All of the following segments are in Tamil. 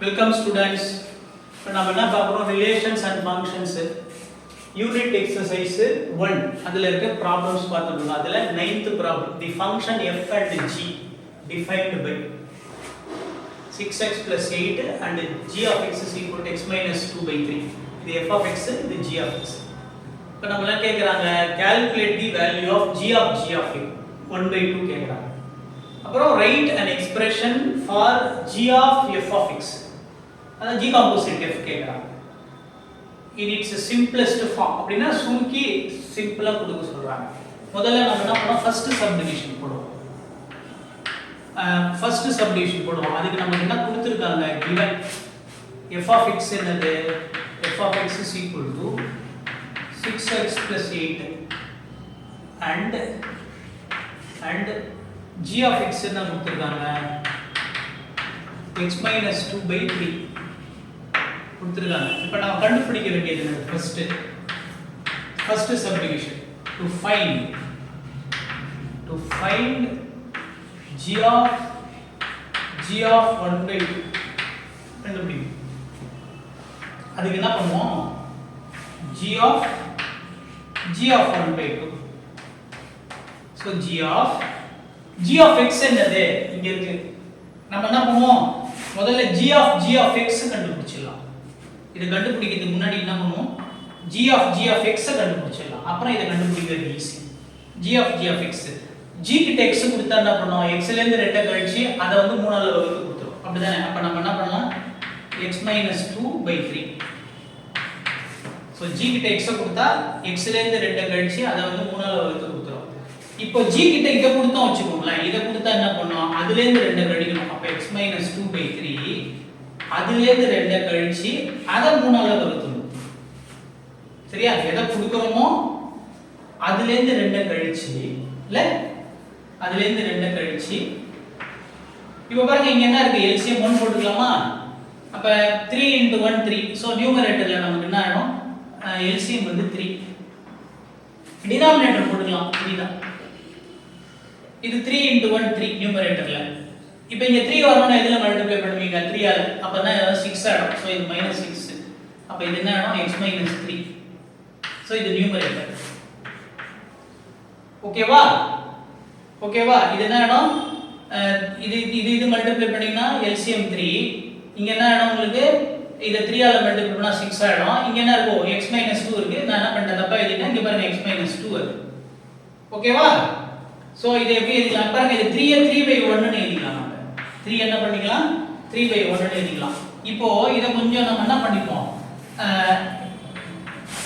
Welcome students. இப்போ நம்ம என்ன பார்க்குறோம் relations and functions unit exercise 1 அதில் இருக்க ப்ராப்ளம்ஸ் பார்த்துருக்கோம். அதில் 9th problem the function f and g defined by 6x plus 8 and g of x is equal to x minus 2 by 3. இது f of x, இது g of x. இப்போ நம்மள கேட்குறாங்க calculate the value of g of x 1 by 2 கேட்குறாங்க. அப்புறம் write an expression for g of f of x. அத g composite f கேக்குறாங்க. in its simplest form அப்படினா சுருக்கி சிம்பிளா கொடுக்க சொல்றாங்க. முதல்ல நம்ம என்ன பண்ணோம் ஃபர்ஸ்ட் சப்டிவிஷன் போடுவோம். ஃபர்ஸ்ட் சப்டிவிஷன் போடுவோம். அதுக்கு நமக்கு என்ன கொடுத்திருக்காங்க given f of x என்னது f of x is equal to 6x plus 8 and g of x என்ன கொடுத்திருக்காங்க x minus 2 by 3 கொடுத்திருக்காங்க. இப்போ நாம கண்டுபிடிக்க வேண்டியது என்ன first subdivision to find g of 1 by 2 கண்டுபிடிக்கணும். அதுக்கு என்ன பண்ணுவோம் g of 1 by 2 so g of x என்னது இங்க இருக்கு. நம்ம என்ன பண்ணுவோம் முதல்ல g of x கண்டுபிடிச்சிடலாம். இது கண்டுபிடிக்கிறதுக்கு முன்னாடி என்ன பண்ணுவோம் g of x கண்டுபிடிச்சிடலாம். அப்புறம் இத கண்டுபிடிக்கிறது easy. g of x g கிட்ட x கொடுத்தா என்ன பண்ணுவோம் x ல இருந்து 2 கழிச்சு அத வந்து 3 ஆல வகுத்து கொடுத்துரும். அப்படிதானே? அப்ப நம்ம என்ன பண்ணலாம் x minus 2 by 3. So g கிட்ட x கொடுத்தா x ல இருந்து 2 கழிச்சு அத வந்து 3 ஆல வகுத்து கொடுத்துரும். இப்போ g கிட்ட இத கொடுத்தோம் வெச்சுக்கோங்களேன். இத கொடுத்தா என்ன பண்ணுவோம் அதில இருந்து 2 கழிக்கணும். அப்ப x minus 2 by 3 அதில இருந்து 2 கழிச்சு அத 3 ஆல வகுத்துறோம். சரியா? எதை கொடுக்கறோமோ அதில இருந்து 2 கழிச்சு இல்ல அதில இருந்து 2 கழிச்சு இப்போ பாருங்க இங்க என்ன இருக்கு LCM 1 போட்டுக்கலாமா? அப்ப 3 into 1 3. சோ நியூமரேட்டர்ல நமக்கு என்ன ஆகும் LCM வந்து 3. டினாமினேட்டர் போட்டுக்கலாம் 3 தான். இது 3 into 1 3 நியூமரேட்டர்ல. இப்போ இங்க 3 வரணும்னா எதுல மல்டிப்ளை பண்ணுவீங்க 3 ஆல. அப்ப என்ன 6 ஆகும். சோ இது -6. அப்ப இது என்ன ஆகும் x - 3. சோ இது நியூமரேட்டர். ஓகேவா? இது என்ன ஆகும் இது மல்டிப்ளை பண்ணீங்கன்னா LCM 3. இங்க என்ன ஆகும் உங்களுக்கு இத 3 ஆல மல்டிப்ளை பண்ணா 6 ஆகும். இங்க என்ன இருக்கும் x - 2 இருக்கு. நான் என்ன பண்ணிட்டேன் தப்பா எழுதிட்டேன். இங்க பாருங்க x - 2 இருக்கு. ஓகேவா? சோ இது எப்படி எழுதலாம் பாருங்க இது 3 3/1 ன்னு எழுதிக்கலாம். 3 என்ன பண்ணிக்கலாம் 3/1 ன்னு எழுதிக்கலாம். இப்போ இத கொஞ்சம் நம்ம என்ன பண்ணிப்போம்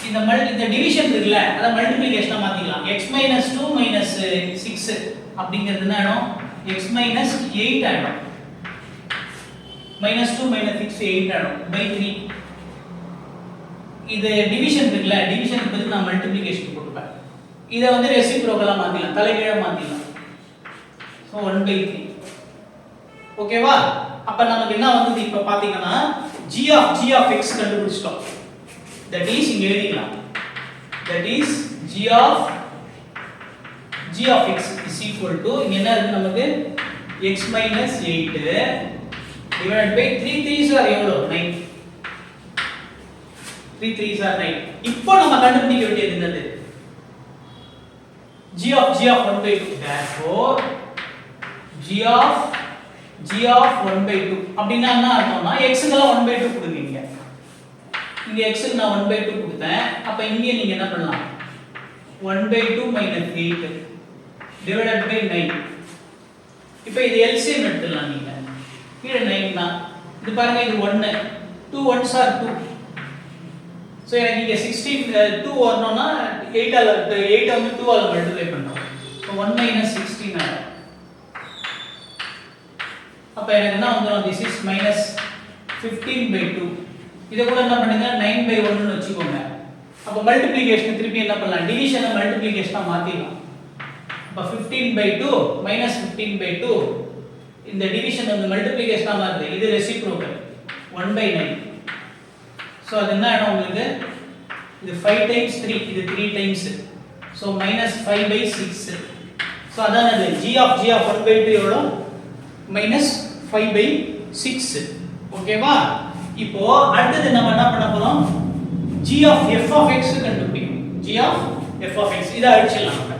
இந்த டிவிஷன் இருக்குல அத மல்டிப்ளிகேஷனா மாத்திக்கலாம். x - 2 - 6 அப்படிங்கிறது என்ன ஆகும் x - 8 ஆகும். -2 - 6 8 ஆகும் by 3. இது டிவிஷன் இருக்குல டிவிஷனுக்கு பதிலா நான் மல்டிப்ளிகேஷன் போட்டுப்பேன். இத வந்து ரெசிப்ரோக்கலா மாத்திக்கலாம் தலைகீழா மாத்திக்கலாம். சோ 1/3. ஓகேவா? அப்ப நமக்கு என்ன வந்தது இப்ப பாத்தீங்கன்னா g of x கண்டுபிடிச்சிட்டோம். that is இங்க எழுதிக்கலாம். that is g of x is equal to இங்க என்ன இருக்கு நமக்கு x - 8 divided by 3 3s are எவ்வளவு 9. 3 3s are 9. இப்போ நம்ம கண்டுபிடிக்க வேண்டியது என்னது g of 1 by 2. therefore g of 1 by 2 அப்படினா என்ன அர்த்தம்னா x க்குலாம் 1 by 2 கொடுங்க. இங்க x க்கு நான் 1 by 2 கொடுத்தேன். அப்ப இங்க நீங்க என்ன பண்ணலாம் 1 by 2 minus 8 divided by 9. இப்போ இது LCM எடுத்துடலாம் நீங்க. கீழ 9 தான். இது பாருங்க இது 1 2 1s are 2. சோ எனக்கு இங்க 16 2 வரணும்னா 8 வந்து 2 ஆல மல்டிப்ளை பண்றோம். சோ 1 minus 16 ஆகும். அப்ப எனக்கு என்ன வந்துரும் this is minus 15 by 2. இத கூட என்ன பண்ணுங்க 9 by 1 ன்னு வெச்சுக்கோங்க. அப்ப மல்டிப்ளிகேஷன் திருப்பி என்ன பண்ணலாம் டிவிஷனை மல்டிப்ளிகேஷனா மாத்திடலாம். அப்ப 15 by 2 minus 15 by 2 இந்த டிவிஷன் வந்து மல்டிப்ளிகேஷனா மாறுது. இது ரெசிப்ரோக்கல் 1 by 9. சோ அது என்ன ஆகும் உங்களுக்கு இது 5 times 3 இது 3 times. So -5 by 6. சோ அதானது g of 1 by 2 எவ்வளவு -5 by 6. ஓகேவா? இப்போ அடுத்து நம்ம என்ன பண்ண போறோம்? g of f of x கண்டுபிடிக்கணும். g of f of x இத அழிச்சிடலாம் நம்ம.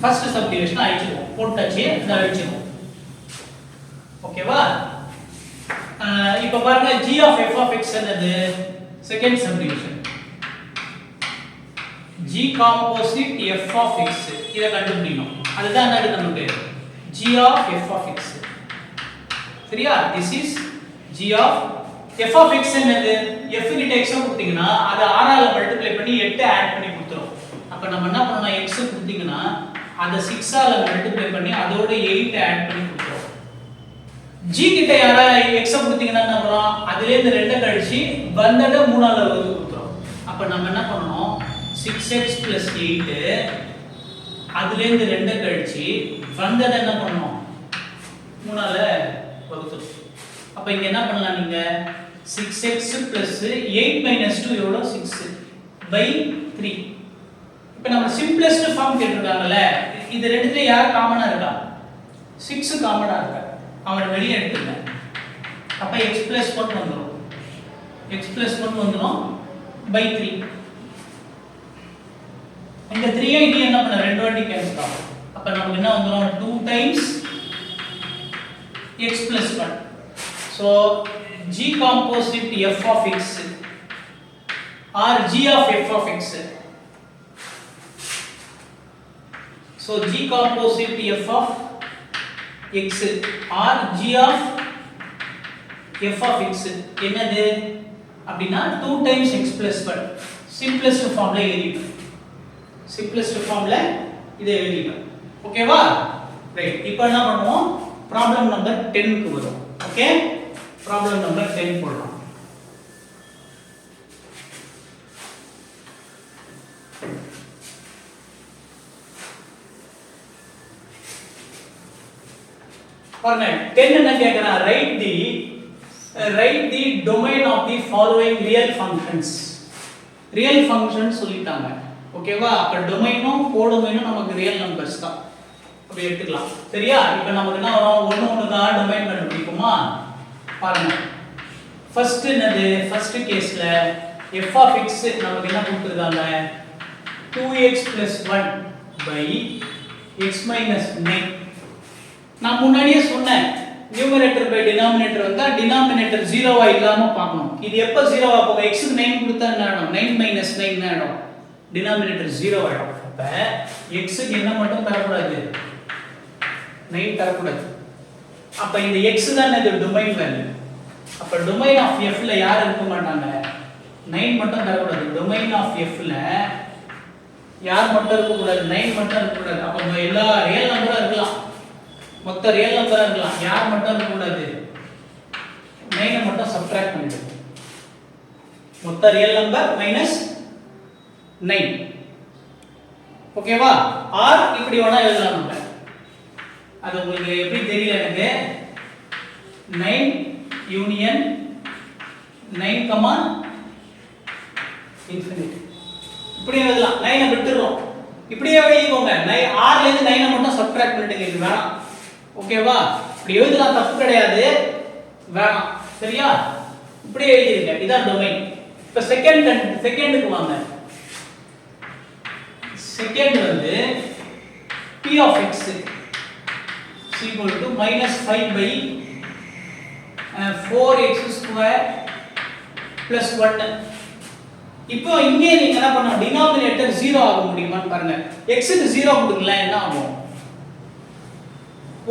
ஃபர்ஸ்ட் சப்டிவிஷன் அழிச்சிடுவோம். போட்டாச்சு, இத அழிச்சிடுவோம். ஓகேவா? இப்போ பாருங்க g of f of x என்னது? Second subdivision. g composite f of x இத கண்டுபிடிக்கணும். அதுதான் என்னது நமக்கு? g of f of x. சரியா? this is g of f of x என்னது? f கிட்ட x கொடுத்தீங்கன்னா அத 6 ஆல மல்டிப்ளை பண்ணி 8 ஆட் பண்ணி கொடுத்துரும். அப்ப நம்ம என்ன பண்ணனும்? x கொடுத்தீங்கன்னா அத 6 ஆல மல்டிப்ளை பண்ணி அதோட 8 ஆட் பண்ணி கொடுத்துரும். g கிட்ட யாரா x கொடுத்தீங்கன்னா என்ன வரும்? அதிலே இருந்து 2 கழிச்சு வந்தத 3 ஆல வகுத்து கொடுத்துரும். அப்ப நம்ம என்ன பண்ணனும்? 6x + 8 அதிலே இருந்து 2 கழிச்சு வந்தத என்ன பண்ணனும்? 3 ஆல வகுத்துரும். அப்ப இங்க என்ன பண்ணலாம் நீங்க? 6x + 8 - 2 எவ்வளவு? 6/3. இப்போ நம்ம சிம்பிளஸ்ட் ஃபார்ம் கேட்டிருக்காங்கல, இது ரெண்டுத்துல யார் காமனா இருக்கா? 6 காமனா இருக்கா? அவரை வெளியே எடுத்துங்க. அப்ப x + 1 வந்துரும். x + 1 வந்துரும் /3. இந்த 3 ஐ என்ன பண்ண? ரெண்டு வாட்டி கேன்சல் ஆகும். அப்ப நமக்கு என்ன வந்துரும்? 2 times x + 1. So g composite f of x or g of f of x. So g composite f of x or g of f of x என்னது அப்படினா 2 times x + 1. சிம்பிளஸ்ட் ஃபார்ம்ல எழுதிட்டோம். சிம்பிளஸ்ட் ஃபார்ம்ல இத எழுதிட்டோம். ஓகேவா? ரைட். இப்போ என்ன பண்ணுவோம்? ப்ராப்ளம் நம்பர் 10 க்கு வரோம். ஓகே? ப்ராப்ளம் நம்பர் 10 போடலாம். பாருங்க 10 என்ன கேக்குறான்? write the domain of the following real functions. real functions சொல்லிட்டாங்க. ஓகேவா? அப்ப டொமைனும் கோடொமைனும் நமக்கு ரியல் நம்பர்ஸ் தான். அப்ப எடுத்துக்கலாம். சரியா? இப்போ நமக்கு என்ன வரும்? ஒண்ணுக்கு டொமைன் கண்டுபிடிப்போமா? பாருங்க. ஃபர்ஸ்ட் என்னது? ஃபர்ஸ்ட் கேஸ்ல f of x நமக்கு என்ன கொடுத்திருக்காங்க? 2x + 1 x - 9. நான் முன்னாடியே சொன்னேன், நியூமரேட்டர் பை டினாமினேட்டர் வந்தா டினாமினேட்டர் 0வா இல்லாம பார்க்கணும். இது எப்ப 0வா போகும்? x க்கு 9 கொடுத்தா என்ன ஆகும்? 9 - 9 என்ன ஆகும்? டினாமினேட்டர் 0 ஆகும். அப்ப x க்கு என்ன மட்டும் தரக்கூடாது? 9 தரக்கூடாது. அப்ப இந்த x தான் இது டொமைன் வேல்யூ. அப்ப டொமைன் ஆஃப் f ல யார் இருக்க மாட்டாங்க? 9 மட்டும் தரக்கூடாது. டொமைன் ஆஃப் f ல யார் மட்டும் இருக்க கூடாது? 9 மட்டும் இருக்க கூடாது. அப்ப எல்லா ரியல் நம்பரா இருக்கலாம். மொத்த ரியல் நம்பரா இருக்கலாம். யார் மட்டும் இருக்க கூடாது? 9 மட்டும் சப்ட்ராக்ட் பண்ணிடு. மொத்த ரியல் நம்பர் -9. ஓகேவா? ஆர் இப்படி வேணா எழுதலாம் நம்ம. அது உங்களுக்கு எப்படி தெரியல எனக்கு. 9 யூனியன் 9, இன்ஃபினிட்டி. இப்படி எழுதலாம். 9 விட்டுறோம். இப்படியே எழுதிக்கோங்க. 9 r ல இருந்து 9 மட்டும் சப்ட்ராக்ட் பண்ணிடுங்க. இது வேணாம். ஓகேவா? இப்படி எழுதலாம், தப்பு கிடையாது. வேணாம். சரியா? இப்படி எழுதிருங்க. இதான் டொமைன். இப்ப செகண்டுக்கு வாங்க. செகண்ட் வந்து p of x is equal to -5/4x² plus 1. இப்போ இங்கே நீங்க என்ன பண்ணணும்? டினாமினேட்டர் 0 ஆக முடியுமான்னு பாருங்க. x க்கு 0 கொடுக்கல என்ன ஆகும்?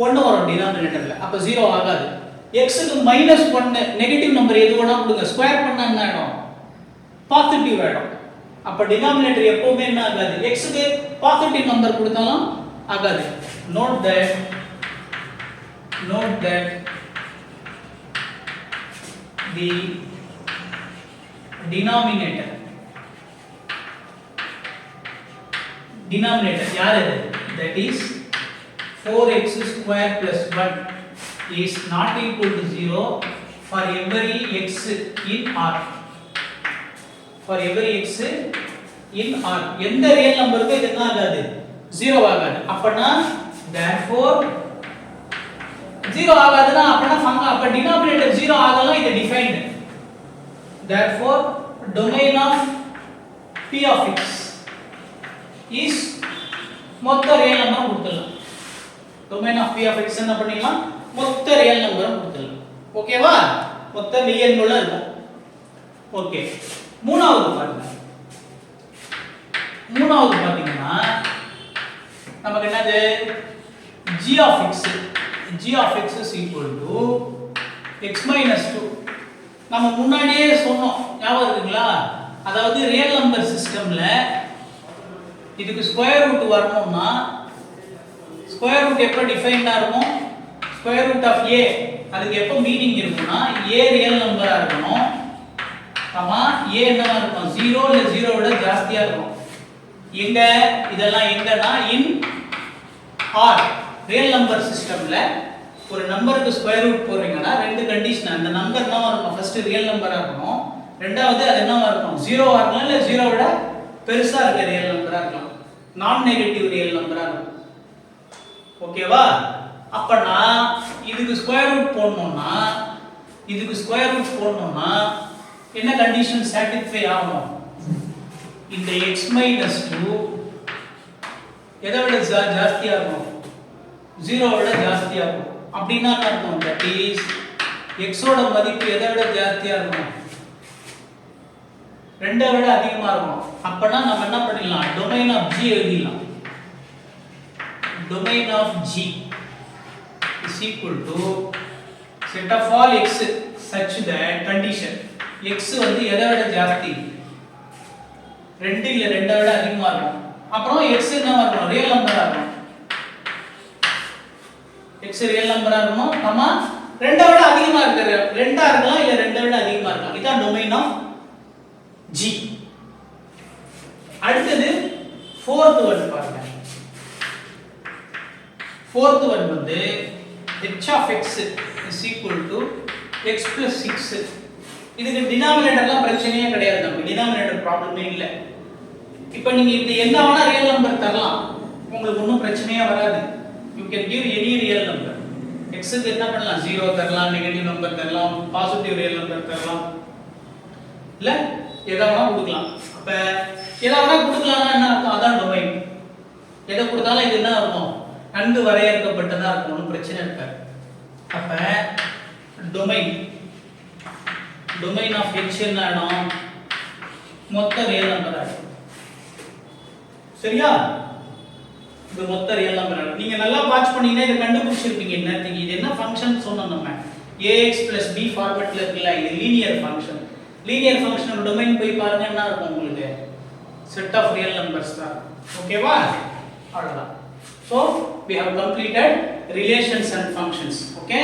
1 வரும் டினாமினேட்டர்ல. அப்ப 0 ஆகாது. x க்கு -1 நெகட்டிவ் நம்பர் எது வேணா கொடுங்க. ஸ்கொயர் பண்ணா என்ன ஆகும்? பாசிட்டிவ் ஆகும். அப்ப டினாமினேட்டர் எப்பவுமே என்ன ஆகாது? x க்கு பாசிட்டிவ் நம்பர் கொடுத்தாலும் ஆகாது. note that the denominator யார் இது? that is 4x² plus 1 is not equal to 0 for every x in R. For every x in R. எந்த ரியல் நம்பருக்கு இது என்ன ஆகாது? 0 ஆகாது. அப்பனா therefore 0 ஆகாதுன்னா அப்ப டினாமினேட்டர் 0 ஆகலாம் இது defined therefore domain of p of x is மொத்த ரியல் நம்பர் கொடுத்துடலாம் domain of p of x என்ன பண்ணிடலாம் மொத்த ரியல் நம்பர் கொடுத்துடலாம் ஓகேவா மொத்த மெய்யெண்ணுள்ள இருக்கும் ஓகே மூணாவது பாத்தீங்கன்னா நமக்கு என்னது g of x is equal to x minus 2 நம்ம முன்னாடியே சொன்னோம் ஞாபகம் இருக்குங்களா அதாவது ரியல் நம்பர் சிஸ்டம்ல இதுக்கு ஸ்கொயர் ரூட் வரணும்னா ஸ்கொயர் ரூட் எப்ப டிஃபைன்டா இருக்கும் ஸ்கொயர் ரூட் ஆஃப் a அதுக்கு எப்ப மீனிங் இருக்கும்னா a ரியல் நம்பரா இருக்கணும் ஆமா a என்னவா இருக்கும் 0 இல்ல 0 விட ஜாஸ்தியா இருக்கும் எங்க இதெல்லாம் எங்கனா இன் ஆர் ரியல் நம்பர் சிஸ்டம்ல ஒரு நம்பருக்கு ஸ்கொயர் ரூட் போறீங்கன்னா ரெண்டு கண்டிஷன் அந்த நம்பர் என்னவா இருக்கும் ஃபர்ஸ்ட் ரியல் நம்பரா இருக்கணும் ரெண்டாவது அது என்னவா இருக்கும் 0 ஆ இருக்கலாம் இல்ல 0 விட பெருசா இருக்க ரியல் நம்பரா இருக்கலாம் நான் நெகட்டிவ் ரியல் நம்பரா இருக்கும் ஓகேவா அப்பனா இதுக்கு ஸ்கொயர் ரூட் போடணும்னா என்ன கண்டிஷன் சாட்டிஸ்ஃபை ஆகணும் இந்த x minus 2 எதை விட ஜாஸ்தியா இருக்கும் 0 விட ஜாஸ்தியா இருக்கும் அப்படினா என்ன அர்த்தம் தட் இஸ் x ஓட மதிப்பு எதை விட ஜாஸ்தியா இருக்கும் 2 விட அதிகமா இருக்கும் அப்பனா நம்ம என்ன பண்ணிடலாம் domain of g எழுதிடலாம் domain of g is equal to set of all x such that condition x வந்து எதை விட ஜாஸ்தி 2 இல்ல 2 விட அதிகமா இருக்கும் அப்புறம் x என்னவா இருக்கும் ரியல் நம்பரா இருக்கும் x ரியல் நம்பரா இருக்கும் கமா 2 விட அதிகமா இருக்கு 2 ஆ இருக்கலாம் இல்ல 2 விட அதிகமா இருக்கலாம் இதான் டொமைன் ஆஃப் g அடுத்து fourth one பாருங்க fourth one வந்து h of x is equal to x plus 6 இதுக்கு டினாமினேட்டர்லாம் பிரச்சனையே கிடையாது நமக்கு டினாமினேட்டர் ப்ராப்ளமே இல்ல இப்போ நீங்க இது என்ன வேணா ரியல் நம்பர் தரலாம் உங்களுக்கு ஒண்ணும் பிரச்சனையே வராது you can give any real number x க்கு என்ன பண்ணலாம் 0 தரலாம் நெகட்டிவ் நம்பர் தரலாம் பாசிட்டிவ் ரியல் நம்பர் தரலாம் இல்ல எதை வேணா கொடுக்கலாம் அப்ப எதை வேணா கொடுக்கலாம்னா என்ன அர்த்தம் அதான் டொமைன் எதை கொடுத்தாலும் இது என்ன இருக்கும் நன்கு வரையறுக்கப்பட்டதா இருக்கும் ஒன்றும் பிரச்சனை இருக்காது அப்ப டொமைன் ஆஃப் h என்னன்னா மொத்த ரியல் நம்பர் ஆகும் சரியா இது மொத்த ரியல் நம்பர் நீங்க நல்லா வாட்ச் பண்ணீங்கன்னா இத கண்டுபிடிச்சிருப்பீங்க என்னத்துக்கு இது என்ன ஃபங்க்ஷன் சொன்னோம் நம்ம ax b ஃபார்மட்ல இருக்குல இது லீனியர் ஃபங்க்ஷன் டொமைன் போய் பாருங்க என்ன இருக்கும் உங்களுக்கு செட் ஆஃப் ரியல் நம்பர்ஸ் தான் ஓகேவா அவ்வளவுதான் so we have completed relations and functions okay